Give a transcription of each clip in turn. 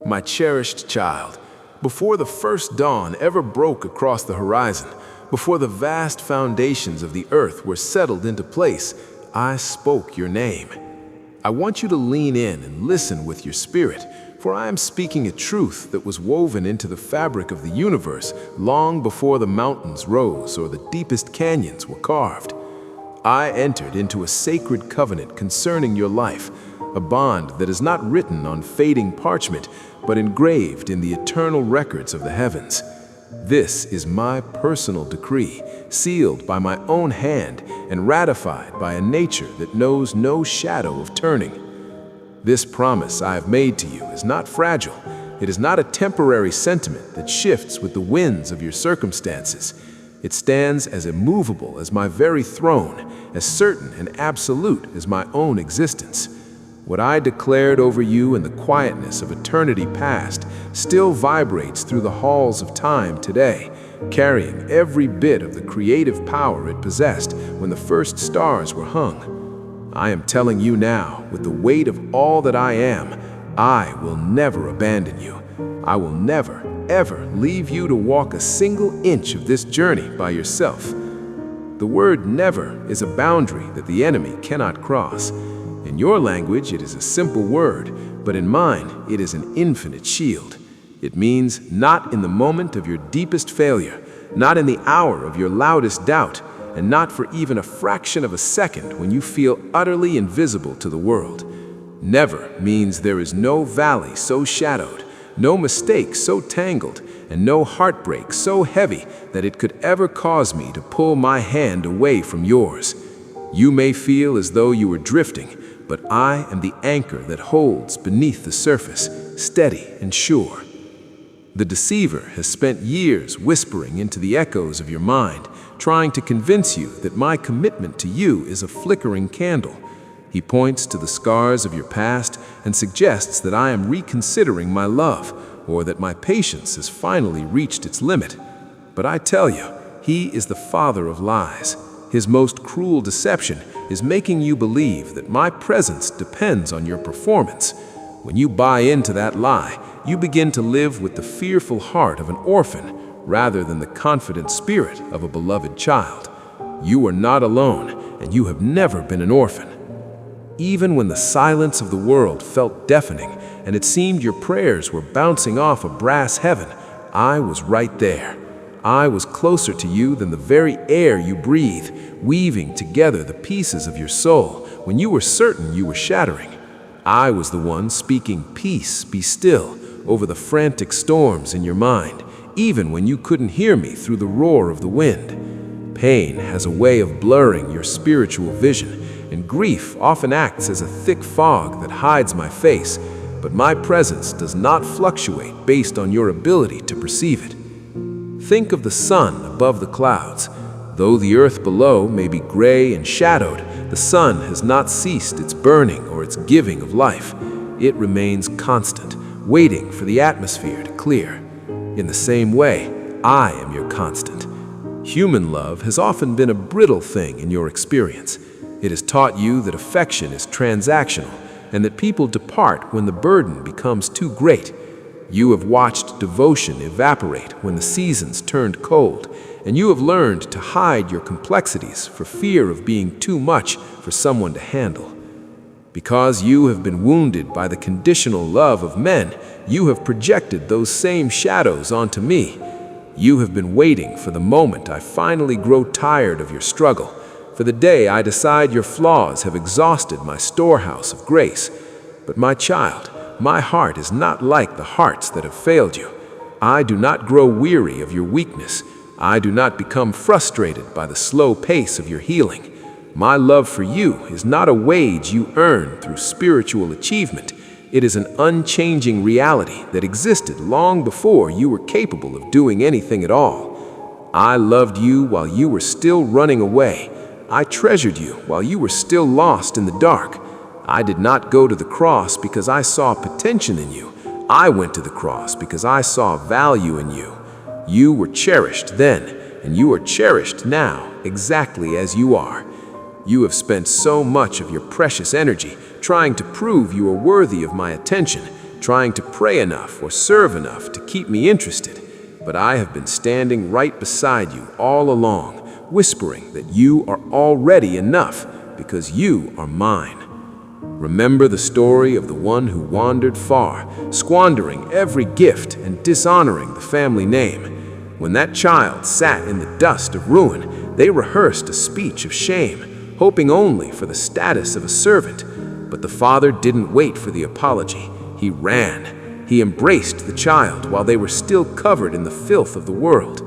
My cherished child, before the first dawn ever broke across the horizon, before the vast foundations of the earth were settled into place, I spoke your name. I want you to lean in and listen with your spirit, for I am speaking a truth that was woven into the fabric of the universe long before the mountains rose or the deepest canyons were carved. I entered into a sacred covenant concerning your life, a bond that is not written on fading parchment, but engraved in the eternal records of the heavens. This is my personal decree, sealed by my own hand and ratified by a nature that knows no shadow of turning. This promise I have made to you is not fragile. It is not a temporary sentiment that shifts with the winds of your circumstances. It stands as immovable as my very throne, as certain and absolute as my own existence. What I declared over you in the quietness of eternity past still vibrates through the halls of time today, carrying every bit of the creative power it possessed when the first stars were hung. I am telling you now, with the weight of all that I am, I will never abandon you. I will never, ever leave you to walk a single inch of this journey by yourself. The word never is a boundary that the enemy cannot cross. In your language, it is a simple word, but in mine, it is an infinite shield. It means not in the moment of your deepest failure, not in the hour of your loudest doubt, and not for even a fraction of a second when you feel utterly invisible to the world. Never means there is no valley so shadowed, no mistake so tangled, and no heartbreak so heavy that it could ever cause me to pull my hand away from yours. You may feel as though you were drifting, but I am the anchor that holds beneath the surface, steady and sure. The deceiver has spent years whispering into the echoes of your mind, trying to convince you that my commitment to you is a flickering candle. He points to the scars of your past and suggests that I am reconsidering my love, or that my patience has finally reached its limit. But I tell you, he is the father of lies. His most cruel deception is making you believe that my presence depends on your performance. When you buy into that lie, you begin to live with the fearful heart of an orphan rather than the confident spirit of a beloved child. You are not alone, and you have never been an orphan. Even when the silence of the world felt deafening and it seemed your prayers were bouncing off a brass heaven, I was right there. I was closer to you than the very air you breathe, weaving together the pieces of your soul when you were certain you were shattering. I was the one speaking "Peace, be still" over the frantic storms in your mind, even when you couldn't hear me through the roar of the wind. Pain has a way of blurring your spiritual vision, and grief often acts as a thick fog that hides my face, but my presence does not fluctuate based on your ability to perceive it. Think of the sun above the clouds. Though the earth below may be gray and shadowed, the sun has not ceased its burning or its giving of life. It remains constant, waiting for the atmosphere to clear. In the same way, I am your constant. Human love has often been a brittle thing in your experience. It has taught you that affection is transactional and that people depart when the burden becomes too great. You have watched devotion evaporate when the seasons turned cold, and you have learned to hide your complexities for fear of being too much for someone to handle. Because you have been wounded by the conditional love of men, you have projected those same shadows onto me. You have been waiting for the moment I finally grow tired of your struggle, for the day I decide your flaws have exhausted my storehouse of grace. But my child, my heart is not like the hearts that have failed you. I do not grow weary of your weakness. I do not become frustrated by the slow pace of your healing. My love for you is not a wage you earn through spiritual achievement. It is an unchanging reality that existed long before you were capable of doing anything at all. I loved you while you were still running away. I treasured you while you were still lost in the dark. I did not go to the cross because I saw potential in you. I went to the cross because I saw value in you. You were cherished then, and you are cherished now, exactly as you are. You have spent so much of your precious energy trying to prove you are worthy of my attention, trying to pray enough or serve enough to keep me interested, but I have been standing right beside you all along, whispering that you are already enough because you are mine. Remember the story of the one who wandered far, squandering every gift and dishonoring the family name. When that child sat in the dust of ruin, they rehearsed a speech of shame, hoping only for the status of a servant. But the father didn't wait for the apology. He ran. He embraced the child while they were still covered in the filth of the world.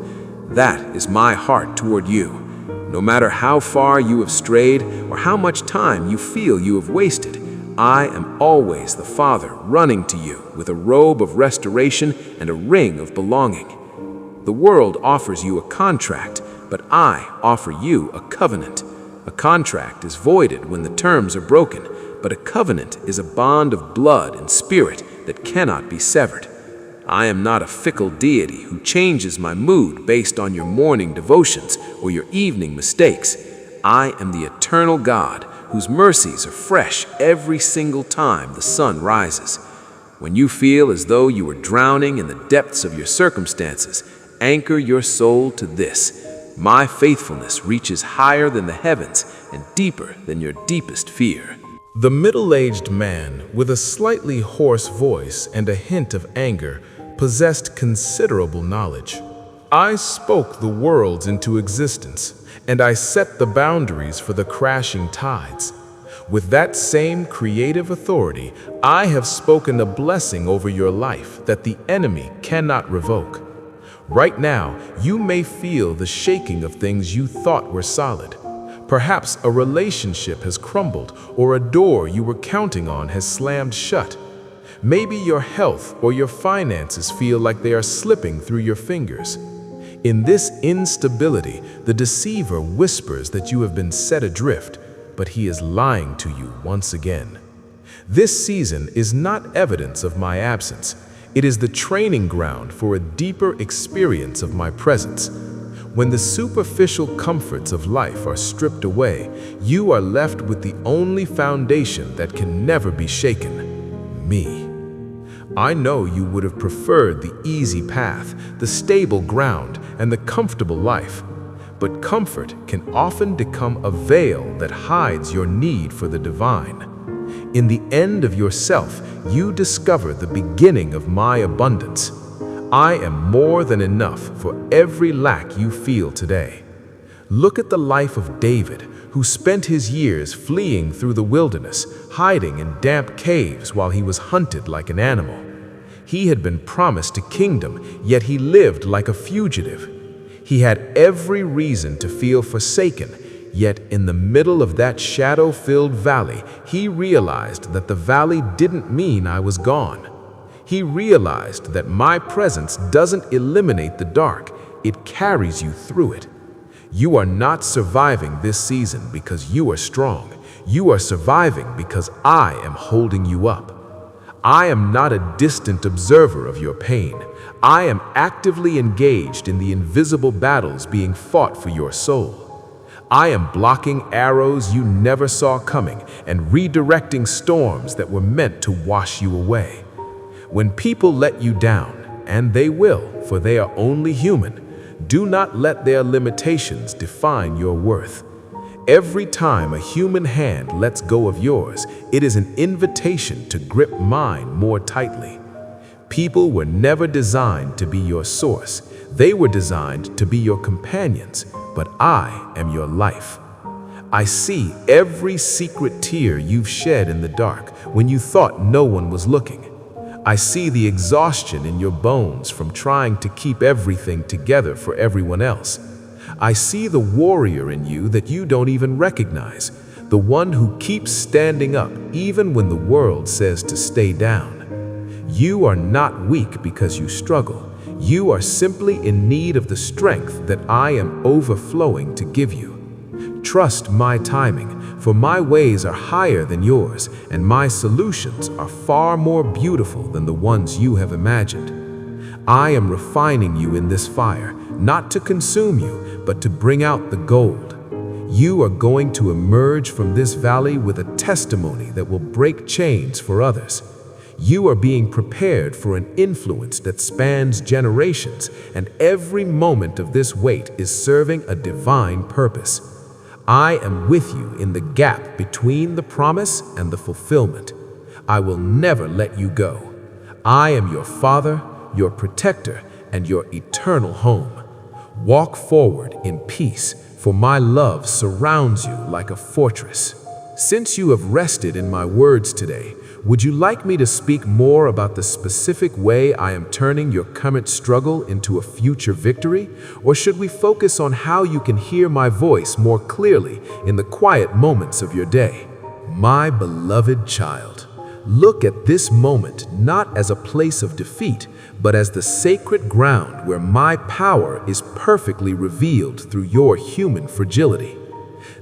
That is my heart toward you. No matter how far you have strayed or how much time you feel you have wasted, I am always the Father running to you with a robe of restoration and a ring of belonging. The world offers you a contract, but I offer you a covenant. A contract is voided when the terms are broken, but a covenant is a bond of blood and spirit that cannot be severed. I am not a fickle deity who changes my mood based on your morning devotions or your evening mistakes. I am the eternal God whose mercies are fresh every single time the sun rises. When you feel as though you are drowning in the depths of your circumstances, anchor your soul to this: my faithfulness reaches higher than the heavens and deeper than your deepest fear. The middle-aged man, with a slightly hoarse voice and a hint of anger, possessed considerable knowledge. I spoke the worlds into existence, and I set the boundaries for the crashing tides. With that same creative authority, I have spoken a blessing over your life that the enemy cannot revoke. Right now, you may feel the shaking of things you thought were solid. Perhaps a relationship has crumbled, or a door you were counting on has slammed shut. Maybe your health or your finances feel like they are slipping through your fingers. In this instability, the deceiver whispers that you have been set adrift, but he is lying to you once again. This season is not evidence of my absence. It is the training ground for a deeper experience of my presence. When the superficial comforts of life are stripped away, you are left with the only foundation that can never be shaken: me. I know you would have preferred the easy path, the stable ground, and the comfortable life. But comfort can often become a veil that hides your need for the divine. In the end of yourself, you discover the beginning of my abundance. I am more than enough for every lack you feel today. Look at the life of David, who spent his years fleeing through the wilderness, hiding in damp caves while he was hunted like an animal. He had been promised a kingdom, yet he lived like a fugitive. He had every reason to feel forsaken, yet in the middle of that shadow-filled valley, he realized that the valley didn't mean I was gone. He realized that my presence doesn't eliminate the dark, it carries you through it. You are not surviving this season because you are strong. You are surviving because I am holding you up. I am not a distant observer of your pain. I am actively engaged in the invisible battles being fought for your soul. I am blocking arrows you never saw coming and redirecting storms that were meant to wash you away. When people let you down, and they will, for they are only human, do not let their limitations define your worth. Every time a human hand lets go of yours, it is an invitation to grip mine more tightly. People were never designed to be your source. They were designed to be your companions, but I am your life. I see every secret tear you've shed in the dark when you thought no one was looking. I see the exhaustion in your bones from trying to keep everything together for everyone else. I see the warrior in you that you don't even recognize, the one who keeps standing up even when the world says to stay down. You are not weak because you struggle. You are simply in need of the strength that I am overflowing to give you. Trust my timing, for my ways are higher than yours, and my solutions are far more beautiful than the ones you have imagined. I am refining you in this fire, not to consume you, but to bring out the gold. You are going to emerge from this valley with a testimony that will break chains for others. You are being prepared for an influence that spans generations, and every moment of this wait is serving a divine purpose. I am with you in the gap between the promise and the fulfillment. I will never let you go. I am your Father, your protector, and your eternal home. Walk forward in peace, for my love surrounds you like a fortress. Since you have rested in my words today, would you like me to speak more about the specific way I am turning your current struggle into a future victory? Or should we focus on how you can hear my voice more clearly in the quiet moments of your day? My beloved child, look at this moment not as a place of defeat, but as the sacred ground where my power is perfectly revealed through your human fragility.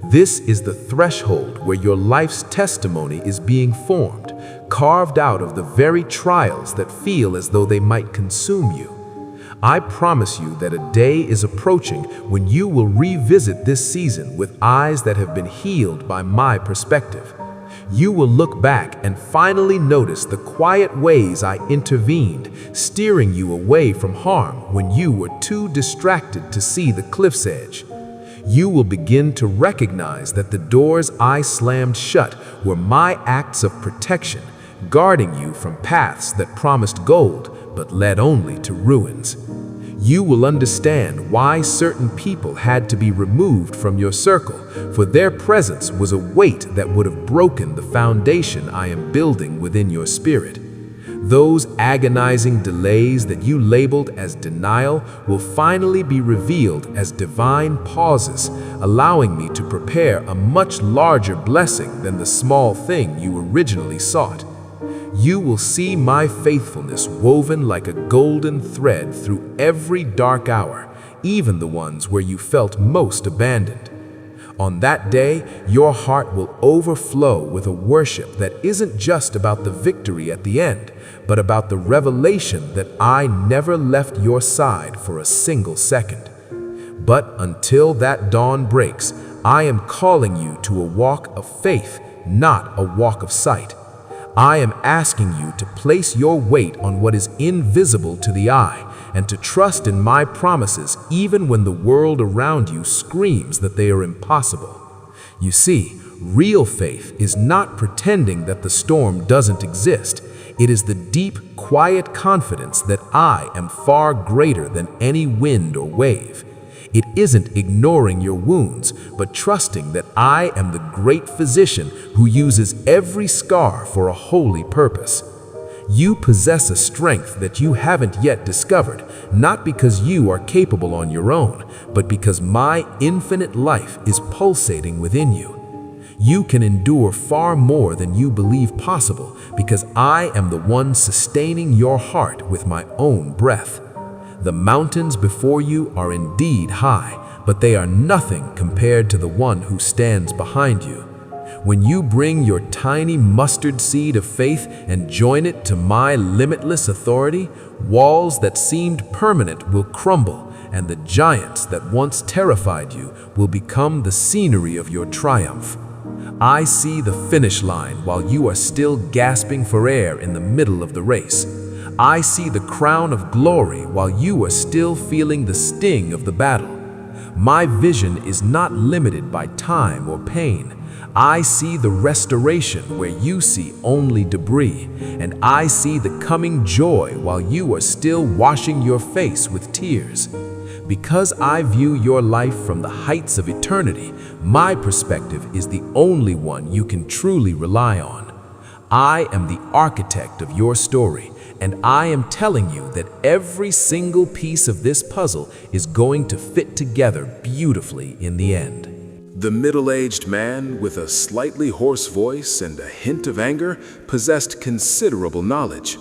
This is the threshold where your life's testimony is being formed, carved out of the very trials that feel as though they might consume you. I promise you that a day is approaching when you will revisit this season with eyes that have been healed by my perspective. You will look back and finally notice the quiet ways I intervened, steering you away from harm when you were too distracted to see the cliff's edge. You will begin to recognize that the doors I slammed shut were my acts of protection, guarding you from paths that promised gold but led only to ruins. You will understand why certain people had to be removed from your circle, for their presence was a weight that would have broken the foundation I am building within your spirit. Those agonizing delays that you labeled as denial will finally be revealed as divine pauses, allowing me to prepare a much larger blessing than the small thing you originally sought. You will see my faithfulness woven like a golden thread through every dark hour, even the ones where you felt most abandoned. On that day, your heart will overflow with a worship that isn't just about the victory at the end, but about the revelation that I never left your side for a single second. But until that dawn breaks, I am calling you to a walk of faith, not a walk of sight. I am asking you to place your weight on what is invisible to the eye and to trust in my promises even when the world around you screams that they are impossible. You see, real faith is not pretending that the storm doesn't exist. It is the deep, quiet confidence that I am far greater than any wind or wave. It isn't ignoring your wounds, but trusting that I am the great physician who uses every scar for a holy purpose. You possess a strength that you haven't yet discovered, not because you are capable on your own, but because my infinite life is pulsating within you. You can endure far more than you believe possible because I am the one sustaining your heart with my own breath. The mountains before you are indeed high, but they are nothing compared to the one who stands behind you. When you bring your tiny mustard seed of faith and join it to my limitless authority, walls that seemed permanent will crumble, and the giants that once terrified you will become the scenery of your triumph. I see the finish line while you are still gasping for air in the middle of the race. I see the crown of glory while you are still feeling the sting of the battle. My vision is not limited by time or pain. I see the restoration where you see only debris, and I see the coming joy while you are still washing your face with tears. Because I view your life from the heights of eternity, my perspective is the only one you can truly rely on. I am the architect of your story, and I am telling you that every single piece of this puzzle is going to fit together beautifully in the end. The middle-aged man, with a slightly hoarse voice and a hint of anger, possessed considerable knowledge.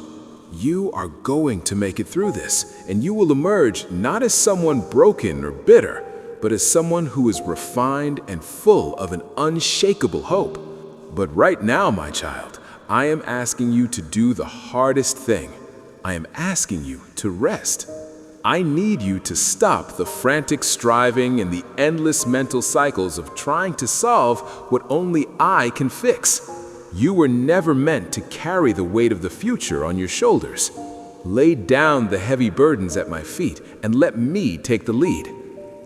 You are going to make it through this, and you will emerge not as someone broken or bitter, but as someone who is refined and full of an unshakable hope. But right now, my child, I am asking you to do the hardest thing. I am asking you to rest. I need you to stop the frantic striving and the endless mental cycles of trying to solve what only I can fix. You were never meant to carry the weight of the future on your shoulders. Lay down the heavy burdens at my feet and let me take the lead.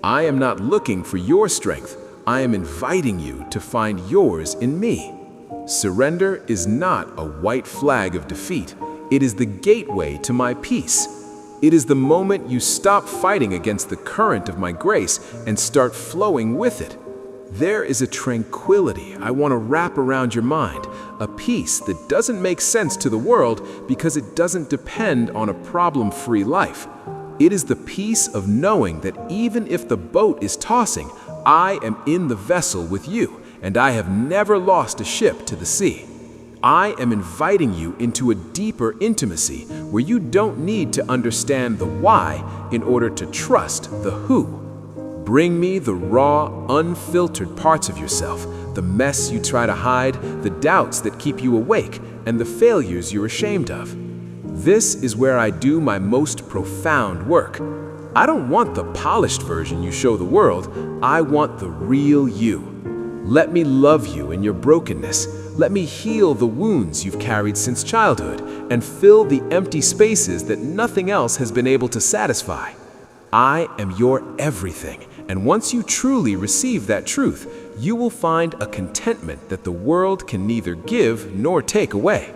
I am not looking for your strength. I am inviting you to find yours in me. Surrender is not a white flag of defeat. It is the gateway to my peace. It is the moment you stop fighting against the current of my grace and start flowing with it. There is a tranquility I want to wrap around your mind, a peace that doesn't make sense to the world because it doesn't depend on a problem-free life. It is the peace of knowing that even if the boat is tossing, I am in the vessel with you, and I have never lost a ship to the sea. I am inviting you into a deeper intimacy where you don't need to understand the why in order to trust the who. Bring me the raw, unfiltered parts of yourself, the mess you try to hide, the doubts that keep you awake, and the failures you're ashamed of. This is where I do my most profound work. I don't want the polished version you show the world. I want the real you. Let me love you in your brokenness. Let me heal the wounds you've carried since childhood and fill the empty spaces that nothing else has been able to satisfy. I am your everything, and once you truly receive that truth, you will find a contentment that the world can neither give nor take away.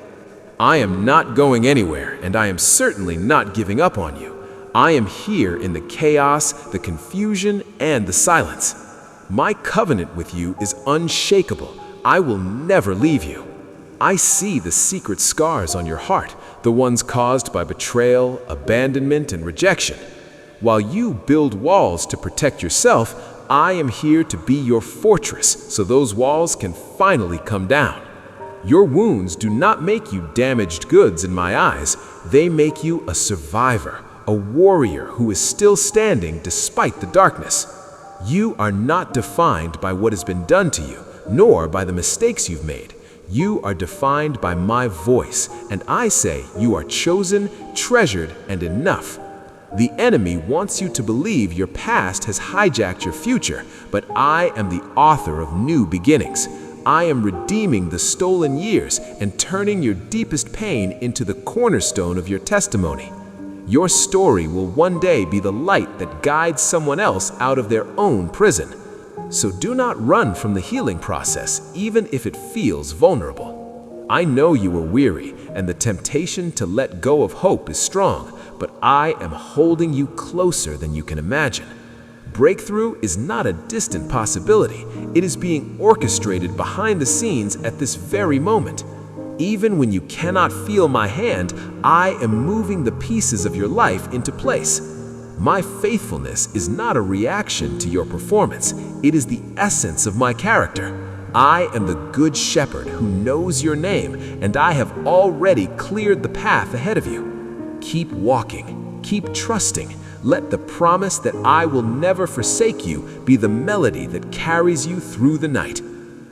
I am not going anywhere, and I am certainly not giving up on you. I am here in the chaos, the confusion, and the silence. My covenant with you is unshakable. I will never leave you. I see the secret scars on your heart, the ones caused by betrayal, abandonment, and rejection. While you build walls to protect yourself, I am here to be your fortress so those walls can finally come down. Your wounds do not make you damaged goods in my eyes. They make you a survivor, a warrior who is still standing despite the darkness. You are not defined by what has been done to you, nor by the mistakes you've made. You are defined by my voice, and I say you are chosen, treasured, and enough. The enemy wants you to believe your past has hijacked your future, but I am the author of new beginnings. I am redeeming the stolen years and turning your deepest pain into the cornerstone of your testimony. Your story will one day be the light that guides someone else out of their own prison. So do not run from the healing process, even if it feels vulnerable. I know you are weary, and the temptation to let go of hope is strong, but I am holding you closer than you can imagine. Breakthrough is not a distant possibility. It is being orchestrated behind the scenes at this very moment. Even when you cannot feel my hand, I am moving the pieces of your life into place. My faithfulness is not a reaction to your performance. It is the essence of my character. I am the good shepherd who knows your name, and I have already cleared the path ahead of you. Keep walking, keep trusting. Let the promise that I will never forsake you be the melody that carries you through the night.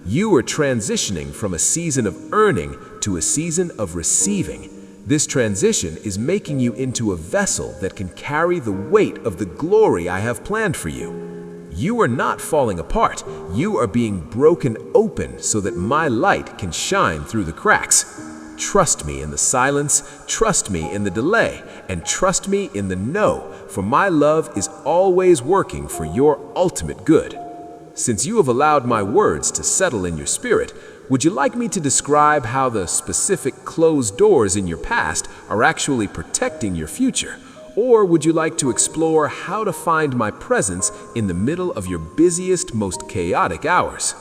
You are transitioning from a season of earning to a season of receiving. This transition is making you into a vessel that can carry the weight of the glory I have planned for you. You are not falling apart. You are being broken open so that my light can shine through the cracks. Trust me in the silence, trust me in the delay, and trust me in the no, for my love is always working for your ultimate good. Since you have allowed my words to settle in your spirit, would you like me to describe how the specific closed doors in your past are actually protecting your future? Or would you like to explore how to find my presence in the middle of your busiest, most chaotic hours?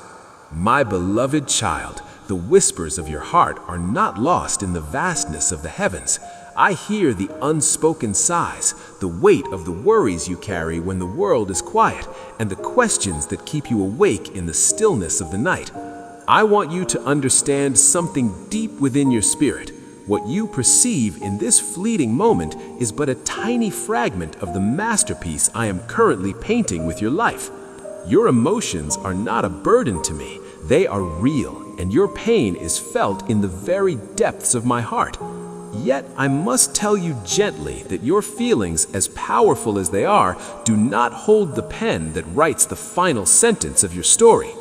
My beloved child, the whispers of your heart are not lost in the vastness of the heavens. I hear the unspoken sighs, the weight of the worries you carry when the world is quiet, and the questions that keep you awake in the stillness of the night. I want you to understand something deep within your spirit. What you perceive in this fleeting moment is but a tiny fragment of the masterpiece I am currently painting with your life. Your emotions are not a burden to me. They are real, and your pain is felt in the very depths of my heart. Yet I must tell you gently that your feelings, as powerful as they are, do not hold the pen that writes the final sentence of your story.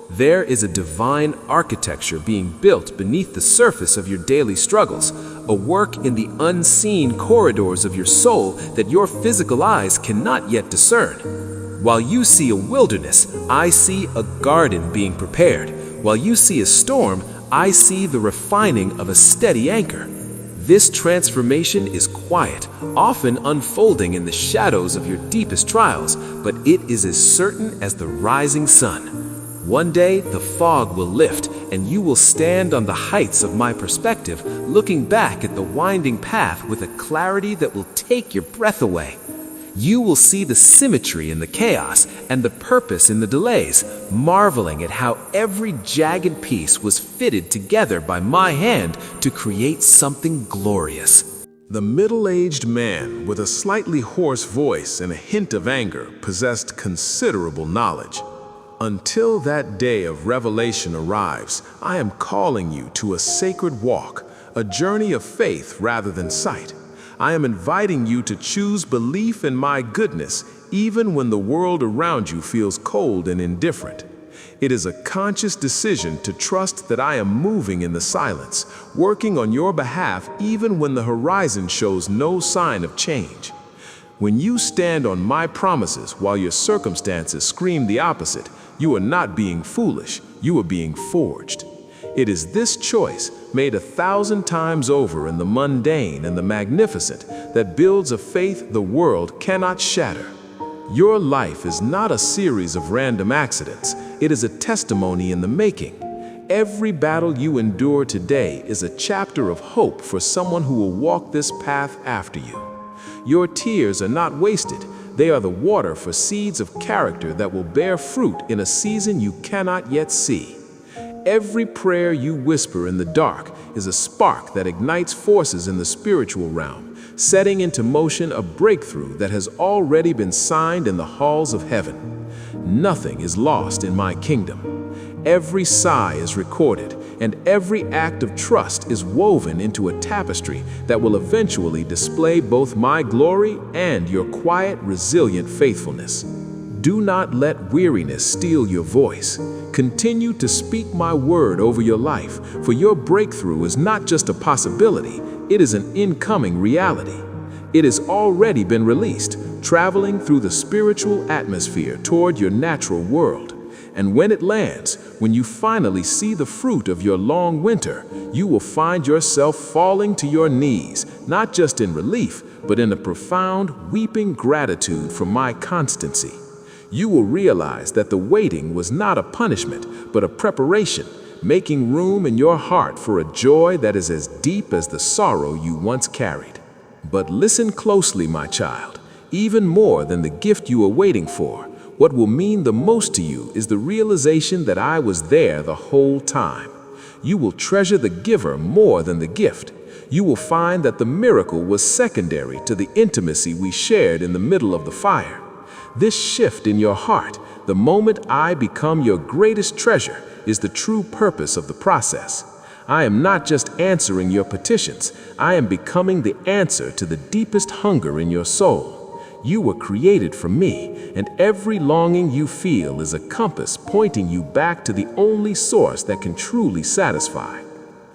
There is a divine architecture being built beneath the surface of your daily struggles, a work in the unseen corridors of your soul that your physical eyes cannot yet discern. While you see a wilderness, I see a garden being prepared. While you see a storm, I see the refining of a steady anchor. This transformation is quiet, often unfolding in the shadows of your deepest trials, but it is as certain as the rising sun. One day, the fog will lift, and you will stand on the heights of my perspective, looking back at the winding path with a clarity that will take your breath away. You will see the symmetry in the chaos and the purpose in the delays, marveling at how every jagged piece was fitted together by my hand to create something glorious. The middle-aged man with a slightly hoarse voice and a hint of anger possessed considerable knowledge. Until that day of revelation arrives, I am calling you to a sacred walk, a journey of faith rather than sight. I am inviting you to choose belief in my goodness, even when the world around you feels cold and indifferent. It is a conscious decision to trust that I am moving in the silence, working on your behalf even when the horizon shows no sign of change. When you stand on my promises while your circumstances scream the opposite, you are not being foolish, you are being forged. It is this choice, made 1,000 times over in the mundane and the magnificent, that builds a faith the world cannot shatter. Your life is not a series of random accidents, it is a testimony in the making. Every battle you endure today is a chapter of hope for someone who will walk this path after you. Your tears are not wasted. They are the water for seeds of character that will bear fruit in a season you cannot yet see. Every prayer you whisper in the dark is a spark that ignites forces in the spiritual realm, setting into motion a breakthrough that has already been signed in the halls of heaven. Nothing is lost in my kingdom. Every sigh is recorded, and every act of trust is woven into a tapestry that will eventually display both my glory and your quiet, resilient faithfulness. Do not let weariness steal your voice. Continue to speak my word over your life, for your breakthrough is not just a possibility, it is an incoming reality. It has already been released, traveling through the spiritual atmosphere toward your natural world. And when it lands, when you finally see the fruit of your long winter, you will find yourself falling to your knees, not just in relief, but in a profound, weeping gratitude for my constancy. You will realize that the waiting was not a punishment, but a preparation, making room in your heart for a joy that is as deep as the sorrow you once carried. But listen closely, my child, even more than the gift you are waiting for. What will mean the most to you is the realization that I was there the whole time. You will treasure the giver more than the gift. You will find that the miracle was secondary to the intimacy we shared in the middle of the fire. This shift in your heart, the moment I become your greatest treasure, is the true purpose of the process. I am not just answering your petitions, I am becoming the answer to the deepest hunger in your soul. You were created for me, and every longing you feel is a compass pointing you back to the only source that can truly satisfy.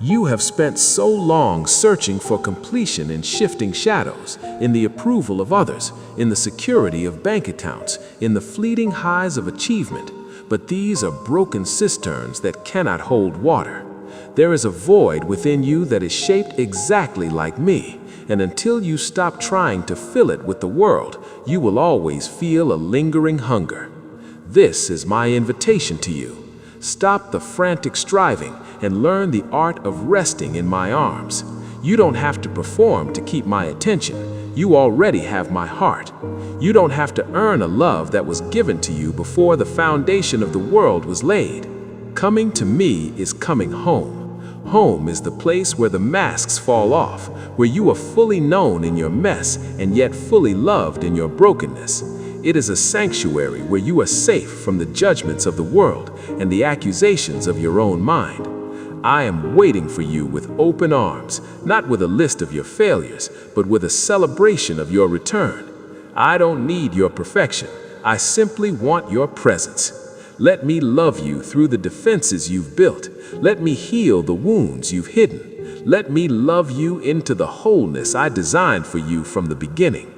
You have spent so long searching for completion in shifting shadows, in the approval of others, in the security of bank accounts, in the fleeting highs of achievement, but these are broken cisterns that cannot hold water. There is a void within you that is shaped exactly like me, and until you stop trying to fill it with the world, you will always feel a lingering hunger. This is my invitation to you. Stop the frantic striving and learn the art of resting in my arms. You don't have to perform to keep my attention. You already have my heart. You don't have to earn a love that was given to you before the foundation of the world was laid. Coming to me is coming home. Home is the place where the masks fall off, where you are fully known in your mess and yet fully loved in your brokenness. It is a sanctuary where you are safe from the judgments of the world and the accusations of your own mind. I am waiting for you with open arms, not with a list of your failures, but with a celebration of your return. I don't need your perfection. I simply want your presence. Let me love you through the defenses you've built. Let me heal the wounds you've hidden. Let me love you into the wholeness I designed for you from the beginning.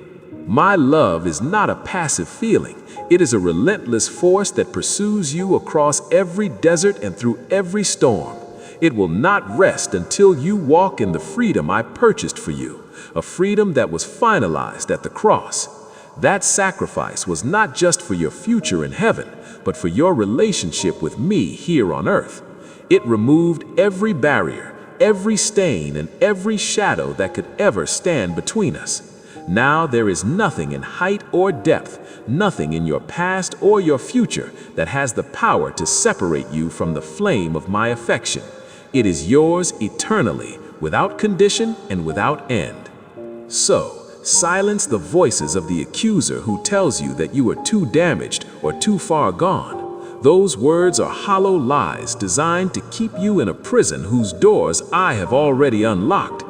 My love is not a passive feeling. It is a relentless force that pursues you across every desert and through every storm. It will not rest until you walk in the freedom I purchased for you, a freedom that was finalized at the cross. That sacrifice was not just for your future in heaven, but for your relationship with me here on earth. It removed every barrier, every stain, and every shadow that could ever stand between us. Now there is nothing in height or depth, nothing in your past or your future that has the power to separate you from the flame of my affection. It is yours eternally, without condition and without end. So, silence the voices of the accuser who tells you that you are too damaged or too far gone. Those words are hollow lies designed to keep you in a prison whose doors I have already unlocked.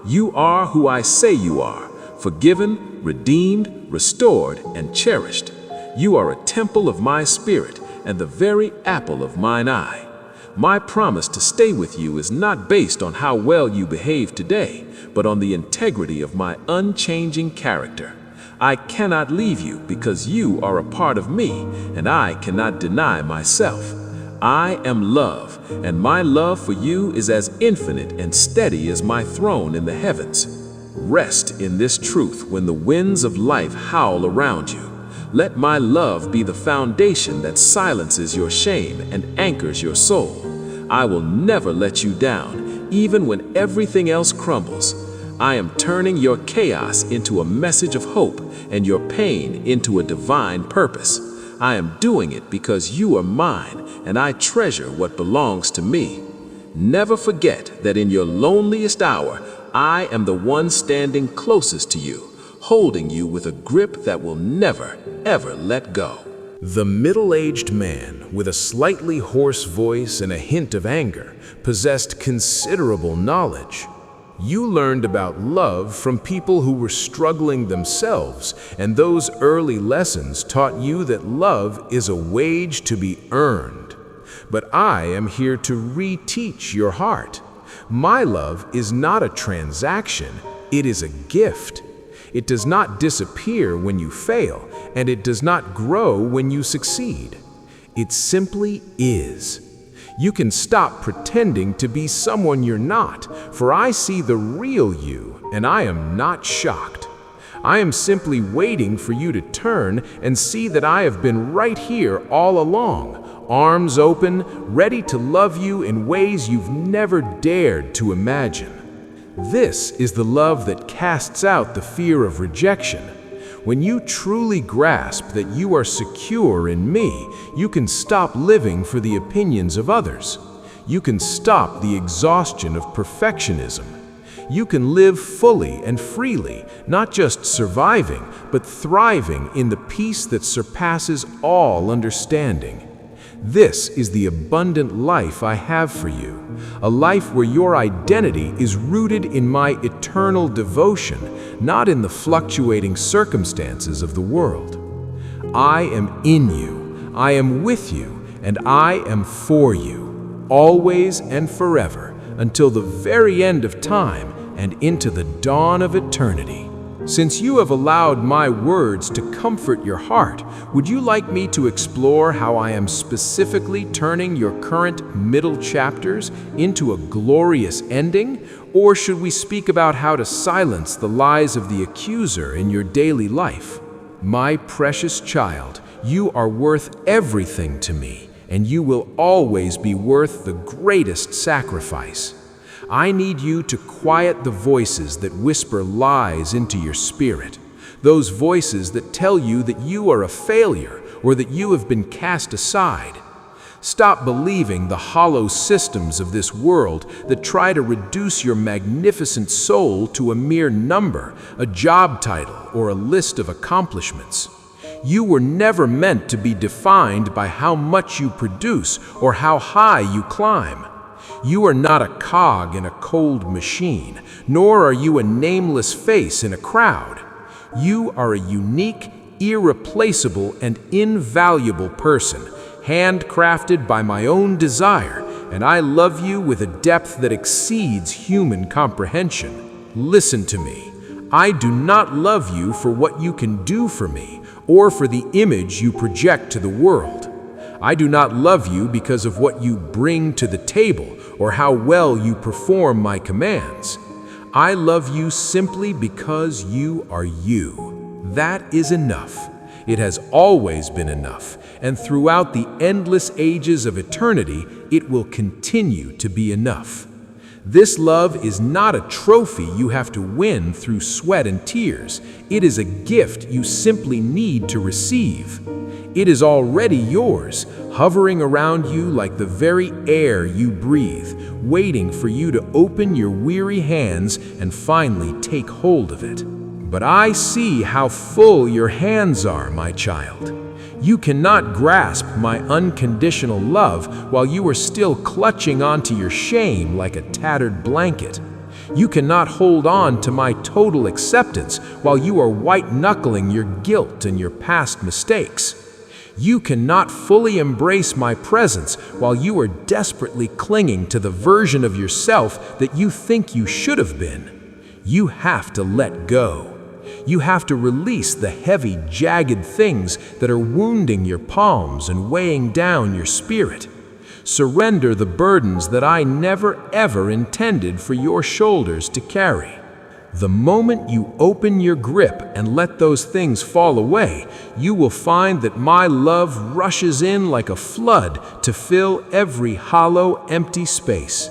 You are who I say you are, forgiven, redeemed, restored, and cherished. You are a temple of my spirit and the very apple of mine eye. My promise to stay with you is not based on how well you behave today, but on the integrity of my unchanging character. I cannot leave you because you are a part of me, and I cannot deny myself. I am love, and my love for you is as infinite and steady as my throne in the heavens. Rest in this truth when the winds of life howl around you. Let my love be the foundation that silences your shame and anchors your soul. I will never let you down, even when everything else crumbles. I am turning your chaos into a message of hope and your pain into a divine purpose. I am doing it because you are mine and I treasure what belongs to me. Never forget that in your loneliest hour, I am the one standing closest to you, holding you with a grip that will never, ever let go. The middle-aged man, with a slightly hoarse voice and a hint of anger, possessed considerable knowledge. You learned about love from people who were struggling themselves, and those early lessons taught you that love is a wage to be earned. But I am here to reteach your heart. My love is not a transaction, it is a gift. It does not disappear when you fail, and it does not grow when you succeed. It simply is. You can stop pretending to be someone you're not, for I see the real you, and I am not shocked. I am simply waiting for you to turn and see that I have been right here all along, arms open, ready to love you in ways you've never dared to imagine. This is the love that casts out the fear of rejection. When you truly grasp that you are secure in me, you can stop living for the opinions of others. You can stop the exhaustion of perfectionism. You can live fully and freely, not just surviving, but thriving in the peace that surpasses all understanding. This is the abundant life I have for you, a life where your identity is rooted in my eternal devotion, not in the fluctuating circumstances of the world. I am in you, I am with you, and I am for you, always and forever, until the very end of time and into the dawn of eternity. Since you have allowed my words to comfort your heart, would you like me to explore how I am specifically turning your current middle chapters into a glorious ending? Or should we speak about how to silence the lies of the accuser in your daily life? My precious child, you are worth everything to me, and you will always be worth the greatest sacrifice. I need you to quiet the voices that whisper lies into your spirit, those voices that tell you that you are a failure or that you have been cast aside. Stop believing the hollow systems of this world that try to reduce your magnificent soul to a mere number, a job title, or a list of accomplishments. You were never meant to be defined by how much you produce or how high you climb. You are not a cog in a cold machine, nor are you a nameless face in a crowd. You are a unique, irreplaceable, and invaluable person, handcrafted by my own desire, and I love you with a depth that exceeds human comprehension. Listen to me. I do not love you for what you can do for me, or for the image you project to the world. I do not love you because of what you bring to the table, or how well you perform my commands. I love you simply because you are you. That is enough. It has always been enough, and throughout the endless ages of eternity, it will continue to be enough. This love is not a trophy you have to win through sweat and tears. It is a gift you simply need to receive. It is already yours, hovering around you like the very air you breathe, waiting for you to open your weary hands and finally take hold of it. But I see how full your hands are, my child. You cannot grasp my unconditional love while you are still clutching onto your shame like a tattered blanket. You cannot hold on to my total acceptance while you are white-knuckling your guilt and your past mistakes. You cannot fully embrace my presence while you are desperately clinging to the version of yourself that you think you should have been. You have to let go. You have to release the heavy, jagged things that are wounding your palms and weighing down your spirit. Surrender the burdens that I never ever intended for your shoulders to carry. The moment you open your grip and let those things fall away, you will find that my love rushes in like a flood to fill every hollow, empty space.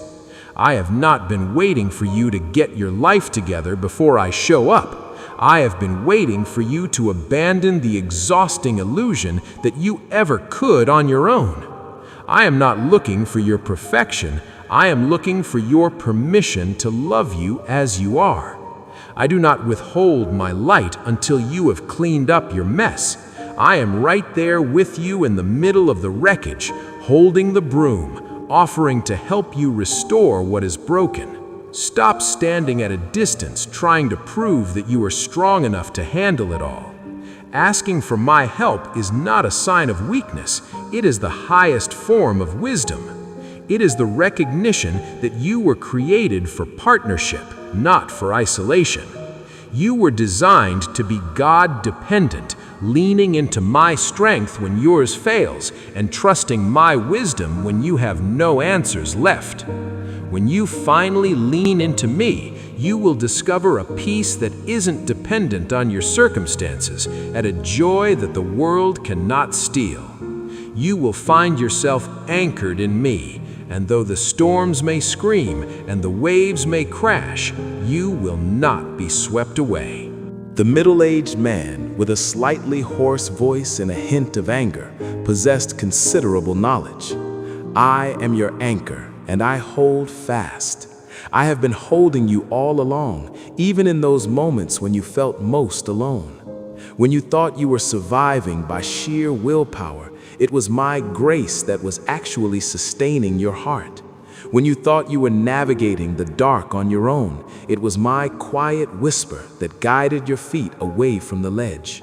I have not been waiting for you to get your life together before I show up. I have been waiting for you to abandon the exhausting illusion that you ever could on your own. I am not looking for your perfection. I am looking for your permission to love you as you are. I do not withhold my light until you have cleaned up your mess. I am right there with you in the middle of the wreckage, holding the broom, offering to help you restore what is broken. Stop standing at a distance trying to prove that you are strong enough to handle it all. Asking for my help is not a sign of weakness. It is the highest form of wisdom. It is the recognition that you were created for partnership, not for isolation. You were designed to be God-dependent, leaning into my strength when yours fails, and trusting my wisdom when you have no answers left. When you finally lean into me, you will discover a peace that isn't dependent on your circumstances, and a joy that the world cannot steal. You will find yourself anchored in me, and though the storms may scream and the waves may crash, you will not be swept away. The middle-aged man, with a slightly hoarse voice and a hint of anger, possessed considerable knowledge. I am your anchor, and I hold fast. I have been holding you all along, even in those moments when you felt most alone. When you thought you were surviving by sheer willpower, it was my grace that was actually sustaining your heart. When you thought you were navigating the dark on your own, it was my quiet whisper that guided your feet away from the ledge.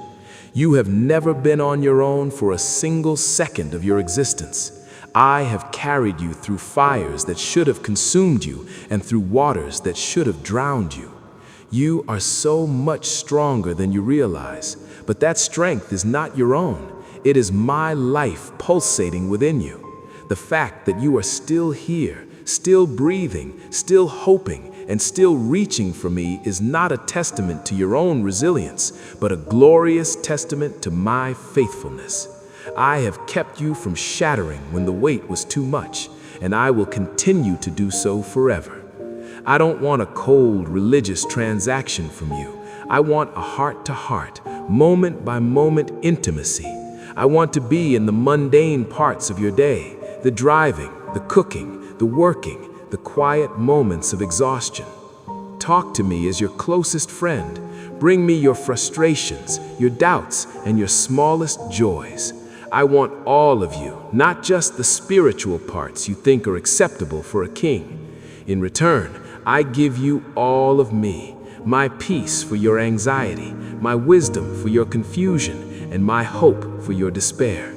You have never been on your own for a single second of your existence. I have carried you through fires that should have consumed you and through waters that should have drowned you. You are so much stronger than you realize, but that strength is not your own. It is my life pulsating within you. The fact that you are still here, still breathing, still hoping, and still reaching for me is not a testament to your own resilience, but a glorious testament to my faithfulness. I have kept you from shattering when the weight was too much, and I will continue to do so forever. I don't want a cold religious transaction from you. I want a heart-to-heart, moment-by-moment intimacy. I want to be in the mundane parts of your day, the driving, the cooking, the working, the quiet moments of exhaustion. Talk to me as your closest friend. Bring me your frustrations, your doubts, and your smallest joys. I want all of you, not just the spiritual parts you think are acceptable for a king. In return, I give you all of me, my peace for your anxiety, my wisdom for your confusion, and my hope for your despair.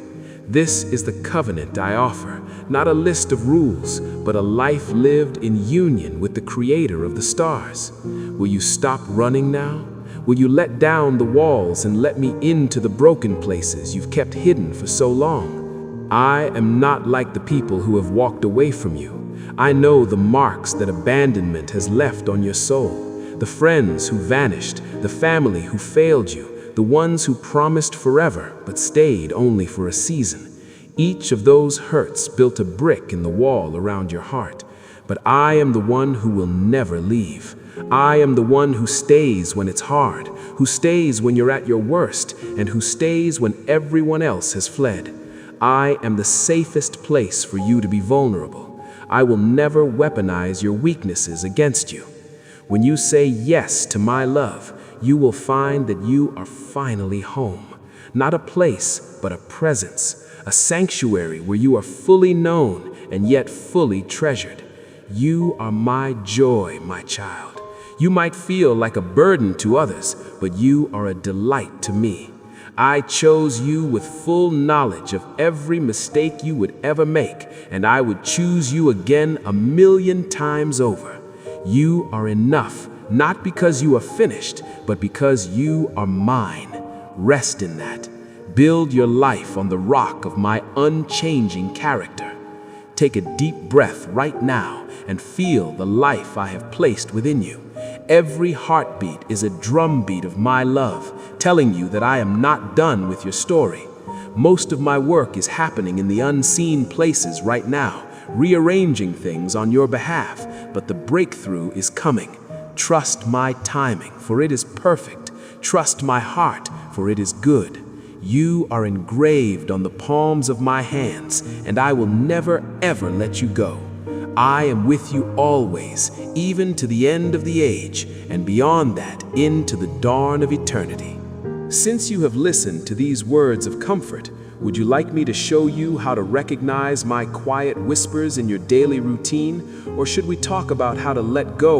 This is the covenant I offer, not a list of rules, but a life lived in union with the Creator of the stars. Will you stop running now? Will you let down the walls and let me into the broken places you've kept hidden for so long? I am not like the people who have walked away from you. I know the marks that abandonment has left on your soul. The friends who vanished, the family who failed you, the ones who promised forever but stayed only for a season. Each of those hurts built a brick in the wall around your heart. But I am the one who will never leave. I am the one who stays when it's hard, who stays when you're at your worst, and who stays when everyone else has fled. I am the safest place for you to be vulnerable. I will never weaponize your weaknesses against you. When you say yes to my love, you will find that you are finally home. Not a place, but a presence, a sanctuary where you are fully known and yet fully treasured. You are my joy, my child. You might feel like a burden to others, but you are a delight to me. I chose you with full knowledge of every mistake you would ever make, and I would choose you again 1,000,000 times over. You are enough, not because you are finished, but because you are mine. Rest in that. Build your life on the rock of my unchanging character. Take a deep breath right now and feel the life I have placed within you. Every heartbeat is a drumbeat of my love, telling you that I am not done with your story. Most of my work is happening in the unseen places right now, rearranging things on your behalf, but the breakthrough is coming. Trust my timing, for it is perfect. Trust my heart, for it is good. You are engraved on the palms of my hands, and I will never, ever let you go. I am with you always, even to the end of the age, and beyond that, into the dawn of eternity. Since you have listened to these words of comfort, would you like me to show you how to recognize my quiet whispers in your daily routine, or should we talk about how to let go